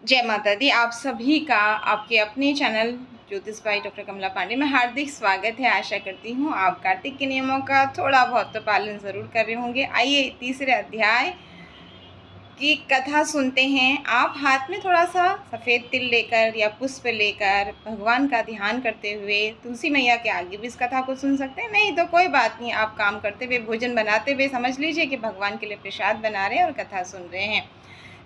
जय माता दी। आप सभी का आपके अपने चैनल ज्योतिष भाई डॉक्टर कमला पांडे में हार्दिक स्वागत है। आशा करती हूँ आप कार्तिक के नियमों का थोड़ा बहुत तो पालन ज़रूर कर रहे होंगे। आइए तीसरे अध्याय की कथा सुनते हैं। आप हाथ में थोड़ा सा सफ़ेद तिल लेकर या पुष्प लेकर भगवान का ध्यान करते हुए तुलसी मैया के आगे भी इस कथा को सुन सकते हैं। नहीं तो कोई बात नहीं, आप काम करते हुए भोजन बनाते हुए समझ लीजिए कि भगवान के लिए प्रसाद बना रहे हैं और कथा सुन रहे हैं।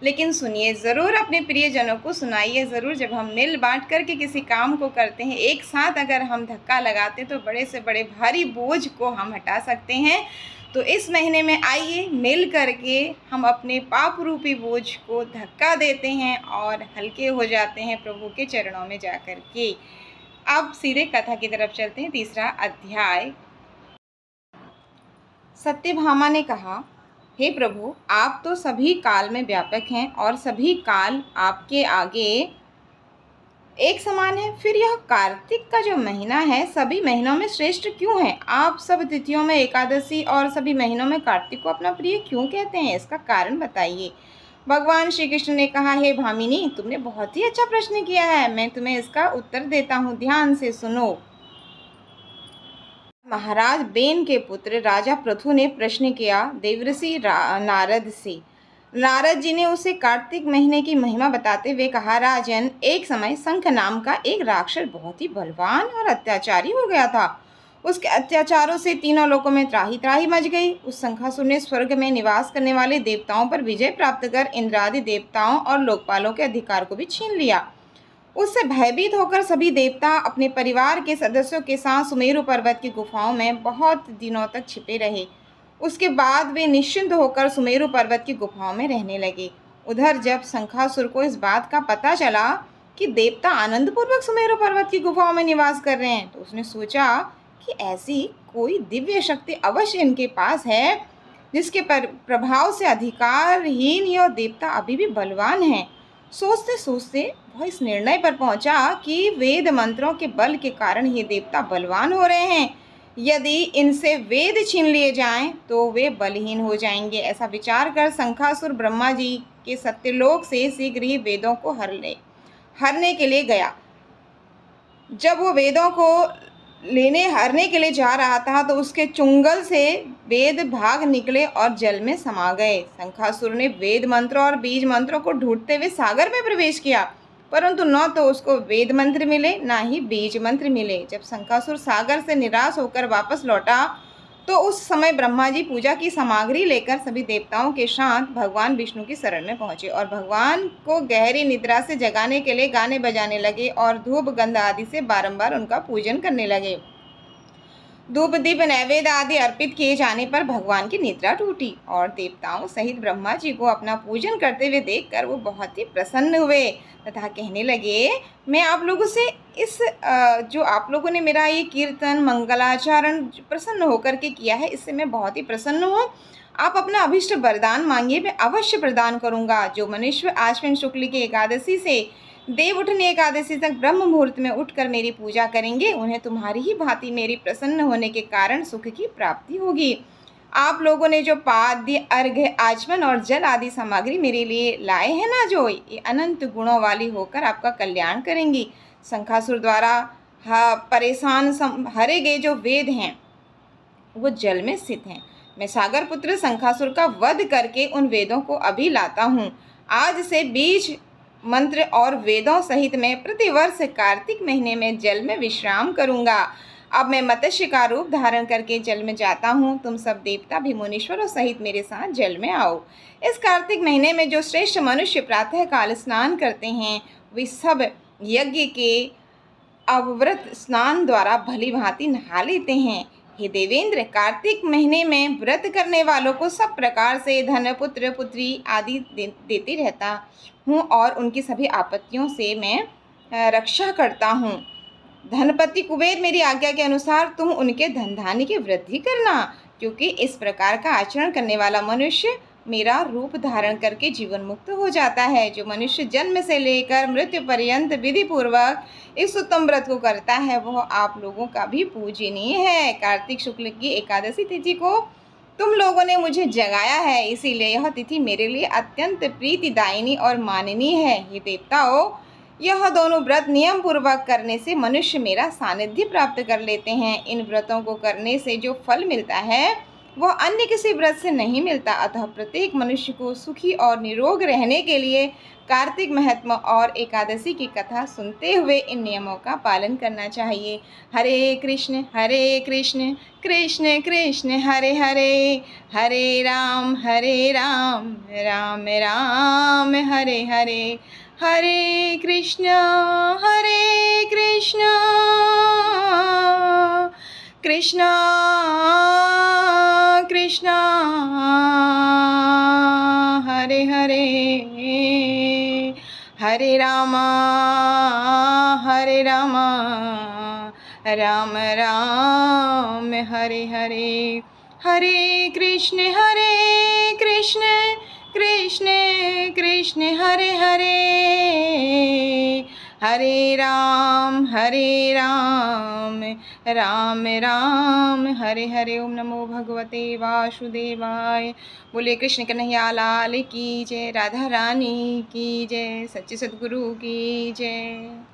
लेकिन सुनिए ज़रूर, अपने प्रियजनों को सुनाइए ज़रूर। जब हम मिल बांट करके किसी काम को करते हैं, एक साथ अगर हम धक्का लगाते तो बड़े से बड़े भारी बोझ को हम हटा सकते हैं। तो इस महीने में आइए मिल करके हम अपने पाप रूपी बोझ को धक्का देते हैं और हल्के हो जाते हैं प्रभु के चरणों में जाकर के। अब सीधे कथा की तरफ चलते हैं। तीसरा अध्याय। सत्यभामा ने कहा, हे प्रभु, आप तो सभी काल में व्यापक हैं और सभी काल आपके आगे एक समान है। फिर यह कार्तिक का जो महीना है सभी महीनों में श्रेष्ठ क्यों है? आप सब तिथियों में एकादशी और सभी महीनों में कार्तिक को अपना प्रिय क्यों कहते हैं? इसका कारण बताइए। भगवान श्री कृष्ण ने कहा, हे भामिनी, तुमने बहुत ही अच्छा प्रश्न किया है। मैं तुम्हें इसका उत्तर देता हूँ, ध्यान से सुनो। महाराज बेन के पुत्र राजा पृथु ने प्रश्न किया देवर्षि नारद से। नारद जी ने उसे कार्तिक महीने की महिमा बताते हुए कहा, राजन, एक समय शंख नाम का एक राक्षस बहुत ही बलवान और अत्याचारी हो गया था। उसके अत्याचारों से तीनों लोकों में त्राही त्राही मच गई। उस शंखासुर ने स्वर्ग में निवास करने वाले देवताओं पर विजय प्राप्त कर इंद्रादि देवताओं और लोकपालों के अधिकार को भी छीन लिया। उससे भयभीत होकर सभी देवता अपने परिवार के सदस्यों के साथ सुमेरु पर्वत की गुफाओं में बहुत दिनों तक छिपे रहे। उसके बाद वे निश्चिंत होकर सुमेरु पर्वत की गुफाओं में रहने लगे। उधर जब शंखासुर को इस बात का पता चला कि देवता आनंदपूर्वक सुमेरु पर्वत की गुफाओं में निवास कर रहे हैं, तो उसने सोचा कि ऐसी कोई दिव्य शक्ति अवश्य इनके पास है जिसके प्रभाव से अधिकारहीन यह देवता अभी भी बलवान हैं। सोचते सोचते वह इस निर्णय पर पहुंचा कि वेद मंत्रों के बल के कारण ये देवता बलवान हो रहे हैं। यदि इनसे वेद छीन लिए जाएं तो वे बलहीन हो जाएंगे। ऐसा विचार कर शंखासुर ब्रह्मा जी के सत्यलोक से शीघ्र ही वेदों को हरने के लिए गया। जब वो वेदों को हरने के लिए जा रहा था तो उसके चुंगल से वेद भाग निकले और जल में समा गए। शंखासुर ने वेद मंत्र और बीज मंत्रों को ढूंढते हुए सागर में प्रवेश किया, परंतु न तो उसको वेद मंत्र मिले न ही बीज मंत्र मिले। जब शंखासुर सागर से निराश होकर वापस लौटा तो उस समय ब्रह्मा जी पूजा की सामग्री लेकर सभी देवताओं के साथ भगवान विष्णु की शरण में पहुंचे और भगवान को गहरी निद्रा से जगाने के लिए गाने बजाने लगे और धूप गंध आदि से बारंबार उनका पूजन करने लगे। धूप दीप नैवेद्य आदि अर्पित किए जाने पर भगवान की निद्रा टूटी और देवताओं सहित ब्रह्मा जी को अपना पूजन करते हुए देखकर वो बहुत ही प्रसन्न हुए तथा कहने लगे, मैं आप लोगों से इस जो आप लोगों ने मेरा ये कीर्तन मंगलाचरण प्रसन्न होकर के किया है, इससे मैं बहुत ही प्रसन्न हूँ। आप अपना अभिष्ट वरदान मांगिए, मैं अवश्य प्रदान करूँगा। जो मनुष्य आश्विन शुक्ल की एकादशी से देव उठनी एकादशी तक ब्रह्म मुहूर्त में उठकर मेरी पूजा करेंगे, उन्हें तुम्हारी ही भांति मेरी प्रसन्न होने के कारण सुख की प्राप्ति होगी। आप लोगों ने जो पाद्य, अर्घ्य, आचमन और जल आदि सामग्री मेरे लिए लाए हैं ना, जो ये अनंत गुणों वाली होकर आपका कल्याण करेंगी। शंखासुर द्वारा परेशान हरे गए जो वेद हैं वो जल में स्थित हैं। मैं सागर पुत्र शंखासुर का वध करके उन वेदों को अभी लाता हूँ। आज से बीज मंत्र और वेदों सहित मैं प्रतिवर्ष कार्तिक महीने में जल में विश्राम करूँगा। अब मैं मत्स्य का रूप धारण करके जल में जाता हूँ। तुम सब देवता भी मुनीश्वरों सहित मेरे साथ जल में आओ। इस कार्तिक महीने में जो श्रेष्ठ मनुष्य प्रातः काल स्नान करते हैं वे सब यज्ञ के अवव्रत स्नान द्वारा भली भांति नहा लेते हैं। हे देवेंद्र, कार्तिक महीने में व्रत करने वालों को सब प्रकार से धन, पुत्र, पुत्री आदि देती रहता हूँ और उनकी सभी आपत्तियों से मैं रक्षा करता हूँ। धनपति कुबेर, मेरी आज्ञा के अनुसार तुम उनके धन धान्य की वृद्धि करना, क्योंकि इस प्रकार का आचरण करने वाला मनुष्य मेरा रूप धारण करके जीवन मुक्त हो जाता है। जो मनुष्य जन्म से लेकर मृत्यु पर्यंत विधि पूर्वक इस उत्तम व्रत को करता है वह आप लोगों का भी पूजनीय है। कार्तिक शुक्ल की एकादशी तिथि को तुम लोगों ने मुझे जगाया है, इसीलिए यह तिथि मेरे लिए अत्यंत प्रीतिदायिनी और माननीय है। ये देवताओं, यह दोनों व्रत नियम पूर्वक करने से मनुष्य मेरा सानिध्य प्राप्त कर लेते हैं। इन व्रतों को करने से जो फल मिलता है वह अन्य किसी व्रत से नहीं मिलता। अतः प्रत्येक मनुष्य को सुखी और निरोग रहने के लिए कार्तिक महात्म्य और एकादशी की कथा सुनते हुए इन नियमों का पालन करना चाहिए। हरे कृष्ण कृष्ण कृष्ण हरे हरे, हरे राम राम राम हरे हरे, हरे कृष्ण कृष्ण कृष्ण हरे हरे, हरे राम राम राम हरे हरे, हरे कृष्ण कृष्ण कृष्ण हरे हरे, हरे राम राम राम हरे हरे। ओम नमो भगवते वासुदेवाय। बोले कृष्ण कन्हैया लाल की जय, राधा रानी की जय, सच्चे सद्गुरु की जय।